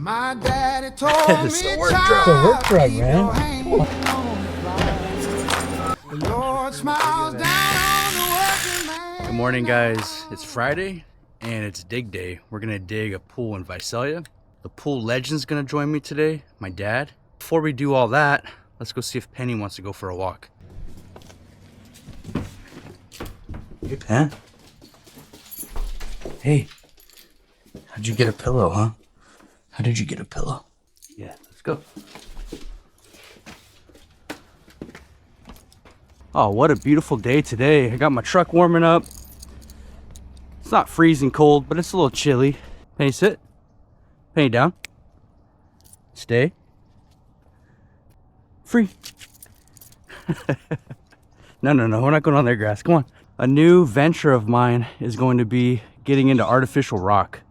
My daddy told me It's a work truck. It's a work truck, man. The Lord smiles down on the working man. Good morning, guys. It's Friday and it's dig day. We're gonna dig a pool in Visalia. The pool legend's gonna join me today, my dad. Before we do all that, let's go see if Penny wants to go for a walk. Hey, Pen. Hey, how'd you get a pillow, huh? How did you get a pillow? Yeah, let's go. Oh, what a beautiful day today. I got my truck warming up. It's not freezing cold, but it's a little chilly. Penny, sit. Penny, down. Stay. Free. No, we're not going on their grass. Come on. A new venture of mine is going to be getting into artificial rock.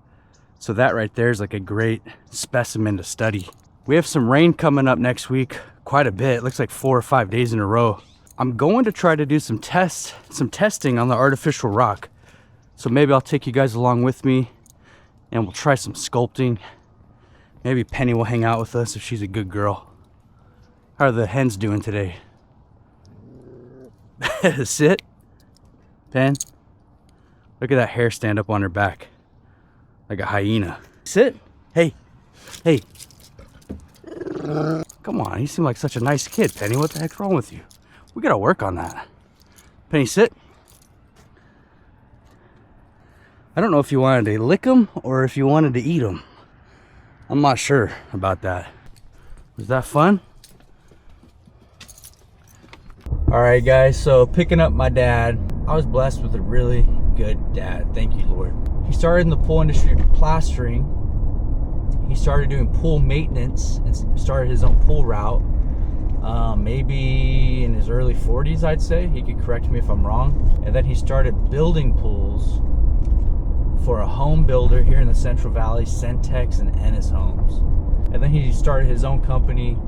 So that right there is like a great specimen to study. We have some rain coming up next week, quite a bit. It looks like 4 or 5 days in a row. I'm going to try to do some testing on the artificial rock. So maybe I'll take you guys along with me and we'll try some sculpting. Maybe Penny will hang out with us if she's a good girl. How are the hens doing today? Sit. Pen. Look at that hair stand up on her back. Like a hyena. Sit. Hey. Hey. Come on, you seem like such a nice kid, Penny. What the heck's wrong with you? We gotta work on that. Penny, sit. I don't know if you wanted to lick them or if you wanted to eat them. I'm not sure about that. Was that fun? All right, guys, so picking up my dad. I was blessed with a really good dad. Thank you, Lord. He started in the pool industry plastering. He started doing pool maintenance and started his own pool route. Maybe in his early 40s, I'd say. He could correct me if I'm wrong. And then he started building pools for a home builder here in the Central Valley, Centex and Ennis Homes. And then he started his own company.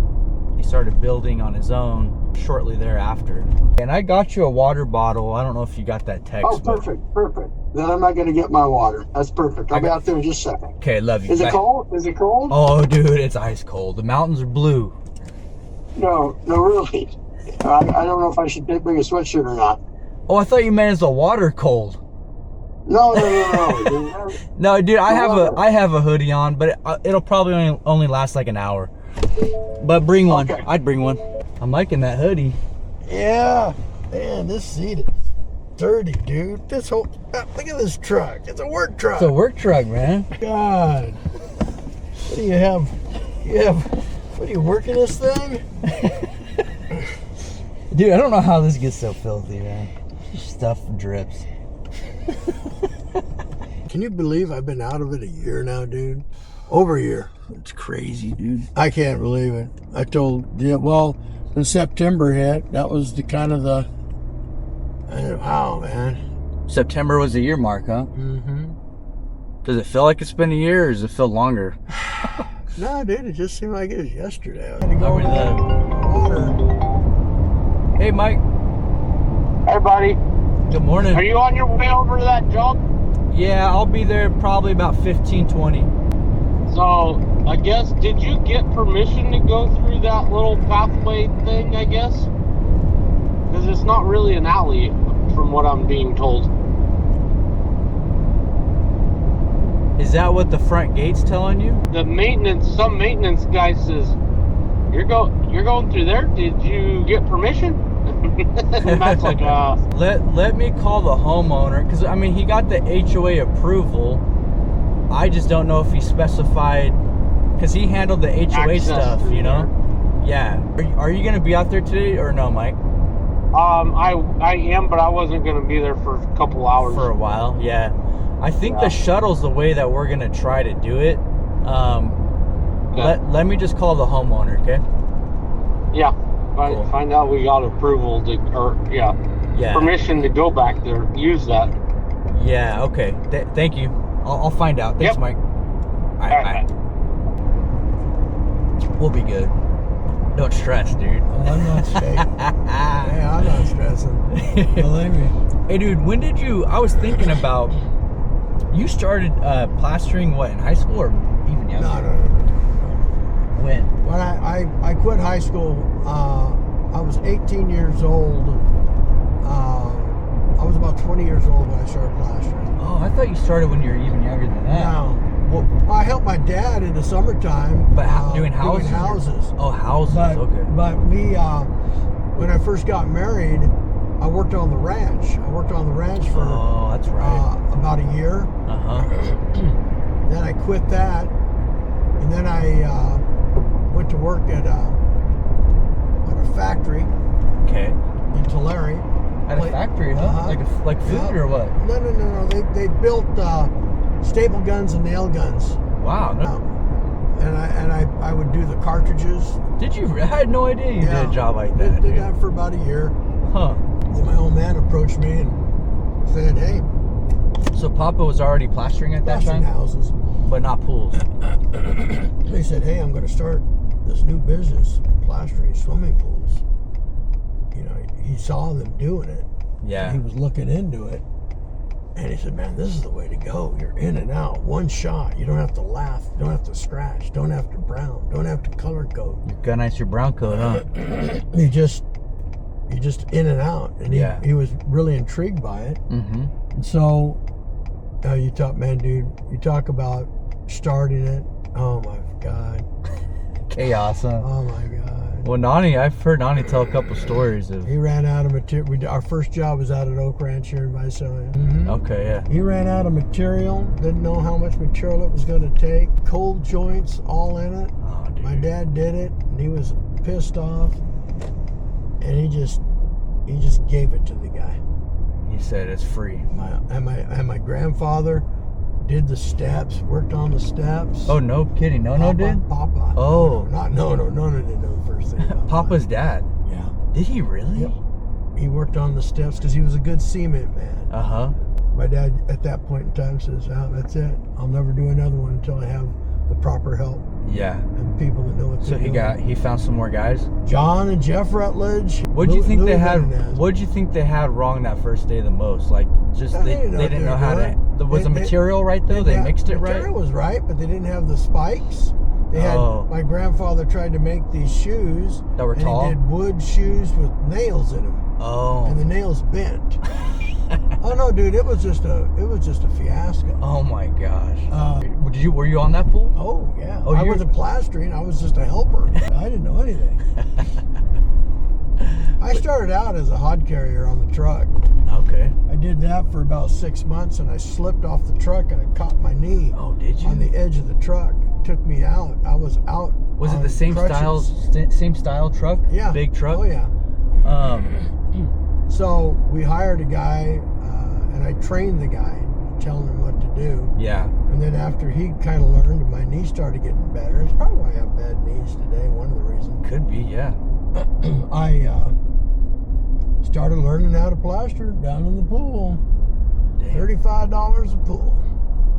He started building on his own shortly thereafter. And I got you a water bottle. I don't know if you got that text. Oh, perfect. Then I'm not going to get my water. That's perfect. I'll be out there in just a second. Okay, love you. Is it cold? Is it cold? Oh, dude, it's ice cold. The mountains are blue. No, really. I don't know if I should bring a sweatshirt or not. Oh, I thought you meant it's the water cold. No. No, dude, I have a hoodie on, but it'll probably only last like an hour. But bring one. Okay. I'd bring one. I'm liking that hoodie. Yeah, man, this seat is dirty, dude. This whole look at this truck. It's a work truck. It's a work truck, man. God, what do you have? What are you working this thing? Dude, I don't know how this gets so filthy, man. Stuff drips. Can you believe I've been out of it a year now, dude? Over a year. It's crazy, dude. I can't believe it. I told you, well, when September hit, that was the kind of the, wow, man. September was the year mark, huh? Mm-hmm. Does it feel like it's been a year, or does it feel longer? No, dude, it just seemed like it was yesterday. I Over the water. Hey, Mike. Hey, buddy. Good morning. Are you on your way over to that job? Yeah, I'll be there probably about 15-20. So, I guess, did you get permission to go through that little pathway thing, I guess? Because it's not really an alley, from what I'm being told. Is that what the front gate's telling you? Some maintenance guy says, you're going through there? Did you get permission? And Matt's like, Let me call the homeowner, because, I mean, he got the HOA approval. I just don't know if he specified, because he handled the HOA stuff, you know? Yeah. Are you going to be out there today or no, Mike? I am, but I wasn't going to be there for a couple hours. For a while, yeah. I think the shuttle's the way that we're going to try to do it. Let me just call the homeowner, okay? Yeah. Cool. Find out we got approval permission to go back there, use that. Yeah, okay. Thank you. I'll find out. Thanks, Mike. All right, bye. We'll be good. Don't stress, dude. Oh, I'm not stressing. Yeah, I'm not stressing. Believe me. Hey, dude, when did you... I was thinking about... You started plastering, what, in high school or even younger? No. quit high school. I was 18 years old. I was about 20 years old when I started plastering. Oh, I thought you started when you were even younger than that. No. Well, I helped my dad in the summertime. but doing houses? Doing houses. Oh, houses. Okay. But we, when I first got married, I worked on the ranch. I worked on the ranch for that's right. about a year. Then I quit that, and then I went to work at a factory. Okay. In Tulare. At a factory, huh? Like food or what? No. They built staple guns and nail guns. Wow. No. And I would do the cartridges. Did you? I had no idea you did a job like that. Did that for about a year. Huh. Then my old man approached me and said, "Hey." So Papa was already plastering at that time? Houses. But not pools. He said, "Hey, I'm going to start this new business, plastering swimming pools." You know, he saw them doing it. Yeah. He was looking into it. And he said, "Man, this is the way to go. You're in and out, one shot. You don't have to laugh, you don't have to scratch, don't have to brown, don't have to color coat. You're gonna nice your brown coat, huh?" You just in and out. And he was really intrigued by it. Mm-hmm. And so you talk about starting it. Oh my God. Chaos, huh? Oh my God. Well, I've heard Nani tell a couple stories of. He ran out of material. Our first job was out at Oak Ranch here in Visalia. Mm-hmm. Okay, yeah. He ran out of material. Didn't know how much material it was going to take. Cold joints all in it. Oh, dude. My dad did it, and he was pissed off. And he just gave it to the guy. He said it's free. My grandfather did the steps, worked on the steps. Oh, no kidding. No did? Papa. Oh. No didn't know the first thing about Papa's dad? Yeah. Did he really? Yep. He worked on the steps because he was a good cement man. Uh-huh. My dad, at that point in time, says, "Oh, that's it. I'll never do another one until I have the proper help Yeah. and people that know what they're doing." So he found some more guys? John and Jeff Rutledge. What do you think they had? Hernandez. What did you think they had wrong that first day the most? Like, just they didn't know how to. Was the material right though? They mixed it right. The material was right, but they didn't have the spikes. They had. My grandfather tried to make these shoes that were tall. He did wood shoes with nails in them. Oh. And the nails bent. Oh no, dude! It was just a fiasco. Oh my gosh! Were you on that pool? Oh yeah. Oh, I wasn't plastering. I was just a helper. I didn't know anything. I started out as a hod carrier on the truck. Okay. I did that for about 6 months, and I slipped off the truck and I caught my knee. Oh, did you? On the edge of the truck. It took me out. I was out. Was it the same style truck? Yeah. Big truck. Oh yeah. So we hired a guy, and I trained the guy, telling him what to do. Yeah. And then after he kind of learned, my knee started getting better. It's probably why I have bad knees today. One of the reasons. Could be, yeah. I started learning how to plaster down in the pool. Damn. $35 a pool.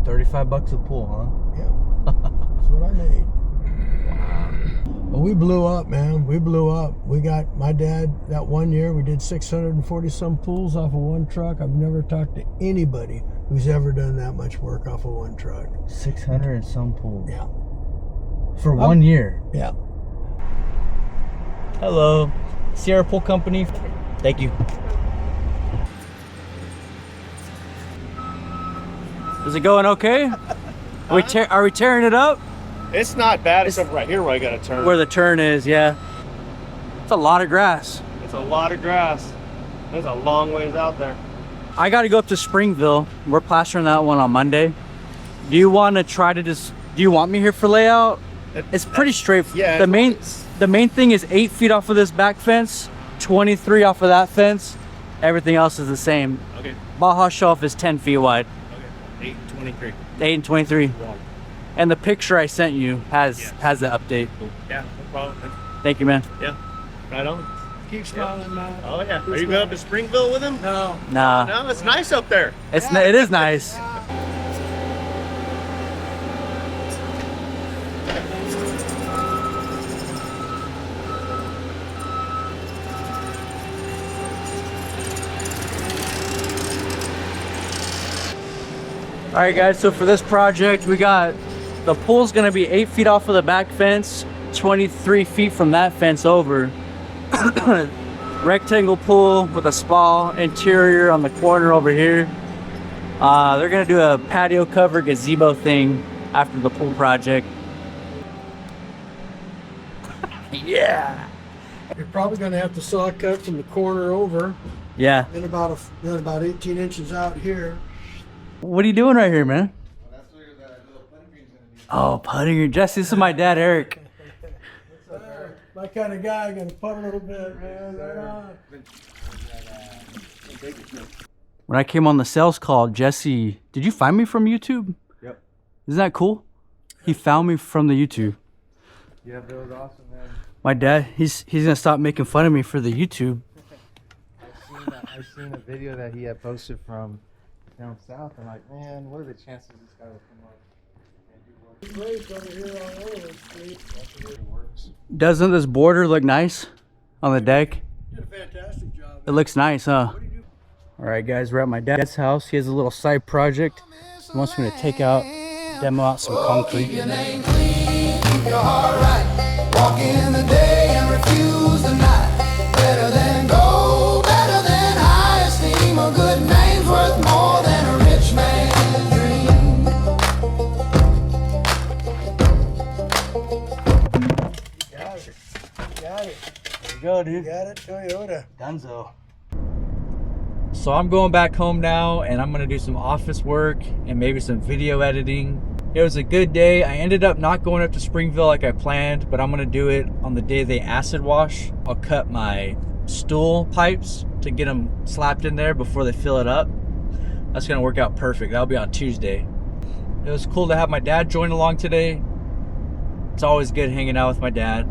$35 a pool, huh? Yeah. That's what I made. Wow. Well, we blew up, man. We blew up. We got my dad that one year. We did 640 some pools off of one truck. I've never talked to anybody who's ever done that much work off of one truck. 600 and some pools. Yeah. For 1 year. Yeah. Hello, Sierra Pool Company. Thank you. Is it going okay? Are we tearing it up? It's not bad, except right here where I got to turn. Where the turn is, yeah. It's a lot of grass. It's a lot of grass. There's a long ways out there. I got to go up to Springville. We're plastering that one on Monday. Do you want to try to do you want me here for layout? It's pretty straightforward. Yeah. The main thing is 8 feet off of this back fence, 23 off of that fence. Everything else is the same. Okay. Baja shelf is 10 feet wide. Okay. 823. 8 and 23. And the picture I sent you has the update. Cool. Yeah, no problem. Thank you, man. Yeah. Right on. Keep smiling, man. Oh yeah. Are you going up to Springville with him? No. Nah. No, it's nice up there. It is nice. All right, guys, so for this project, we got the pool's gonna be 8 feet off of the back fence, 23 feet from that fence over. Rectangle pool with a spa interior on the corner over here. They're gonna do a patio cover gazebo thing after the pool project. Yeah. You're probably going to have to saw cut from the corner over Yeah. and about 18 inches out here. What are you doing right here, man? Oh, putting green. Jesse, this is my dad, Eric. My kind of guy, gonna putt a little bit, man. Right on. When I came on the sales call, Jesse, did you find me from YouTube? Yep. Isn't that cool? He found me from the YouTube. Yeah, that was awesome, man. My dad, he's gonna stop making fun of me for the YouTube. I've seen a video that he had posted from down south. I'm like, man, what are the chances this guy will come up and do work? Great over here on Owen Street. Doesn't this border look nice on the deck? Did a fantastic job. It looks nice, huh? All right, guys, we're at my dad's house. He has a little side project. He wants me to take out, demo out some concrete. Your name clean, keep your heart right. Walk in the day and refuse the night. Better than gold, better than high esteem. A good name's worth more than a rich man's dream. Got it. Got it. There you go, dude. Got it, Toyota. Dunzo. So I'm going back home now and I'm gonna do some office work and maybe some video editing. It was a good day. I ended up not going up to Springville like I planned, but I'm gonna do it on the day they acid wash. I'll cut my stool pipes to get them slapped in there before they fill it up. That's gonna work out perfect. That'll be on Tuesday. It was cool to have my dad join along today. It's always good hanging out with my dad.